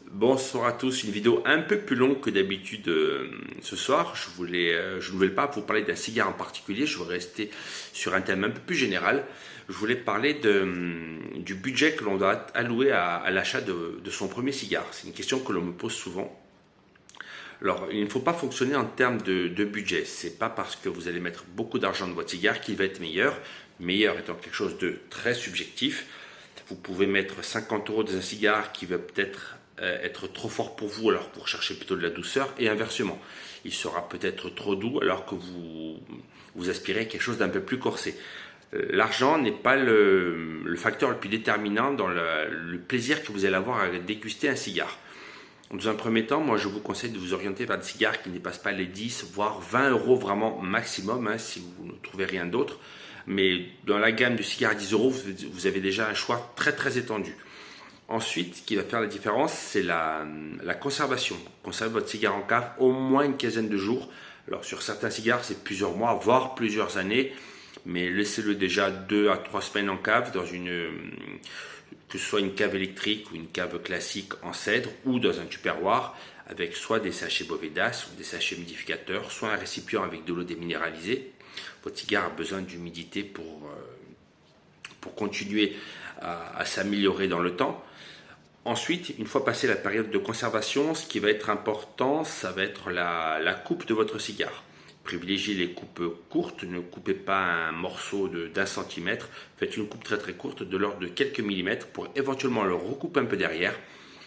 Bonsoir à tous, une vidéo un peu plus longue que d'habitude ce soir. Je ne voulais pas vous parler d'un cigare en particulier, je voulais rester sur un thème un peu plus général. Je voulais parler du budget que l'on doit allouer à l'achat de son premier cigare. C'est une question que l'on me pose souvent. Alors, il ne faut pas fonctionner en termes de budget. C'est pas parce que vous allez mettre beaucoup d'argent dans votre cigare qu'il va être meilleur. Meilleur étant quelque chose de très subjectif. Vous pouvez mettre 50 € dans un cigare qui va peut-être être trop fort pour vous alors que vous recherchez plutôt de la douceur, et inversement. Il sera peut-être trop doux alors que vous aspirez à quelque chose d'un peu plus corsé. L'argent n'est pas le facteur le plus déterminant dans le plaisir que vous allez avoir à déguster un cigare. Dans un premier temps, moi je vous conseille de vous orienter vers des cigares qui ne dépassent pas les 10 voire 20 € vraiment maximum, si vous ne trouvez rien d'autre. Mais dans la gamme de cigares à 10 €, vous avez déjà un choix très étendu. Ensuite, ce qui va faire la différence, c'est la conservation. Conservez votre cigare en cave au moins une quinzaine de jours. Alors sur certains cigares, c'est plusieurs mois, voire plusieurs années. Mais laissez-le déjà 2 à 3 semaines en cave, que ce soit une cave électrique ou une cave classique en cèdre ou dans un tupperware avec soit des sachets Bovedas ou des sachets humidificateurs, soit un récipient avec de l'eau déminéralisée. Votre cigare a besoin d'humidité pour continuer à s'améliorer dans le temps. Ensuite, une fois passé la période de conservation, ce qui va être important, ça va être la coupe de votre cigare. Privilégiez les coupes courtes, ne coupez pas un morceau d'1 centimètre, faites une coupe très courte de l'ordre de quelques millimètres pour éventuellement le recouper un peu derrière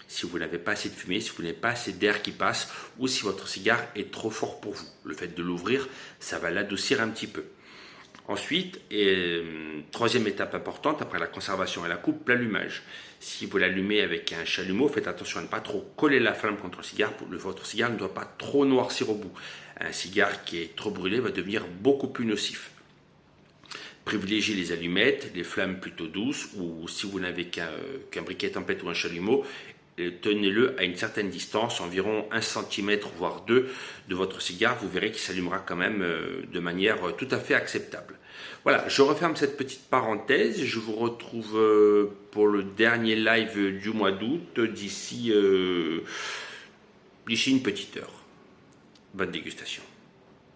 si vous n'avez pas assez de fumée, si vous n'avez pas assez d'air qui passe ou si votre cigare est trop fort pour vous. Le fait de l'ouvrir, ça va l'adoucir un petit peu. Ensuite, troisième étape importante après la conservation et la coupe, l'allumage. Si vous l'allumez avec un chalumeau, faites attention à ne pas trop coller la flamme contre le cigare. Votre cigare ne doit pas trop noircir au bout. Un cigare qui est trop brûlé va devenir beaucoup plus nocif. Privilégiez les allumettes, les flammes plutôt douces, ou si vous n'avez qu'un briquet tempête ou un chalumeau, tenez-le à une certaine distance, environ 1 cm voire 2 de votre cigare. Vous verrez qu'il s'allumera quand même de manière tout à fait acceptable. Voilà, je referme cette petite parenthèse. Je vous retrouve pour le dernier live du mois d'août d'ici une petite heure. Bonne dégustation.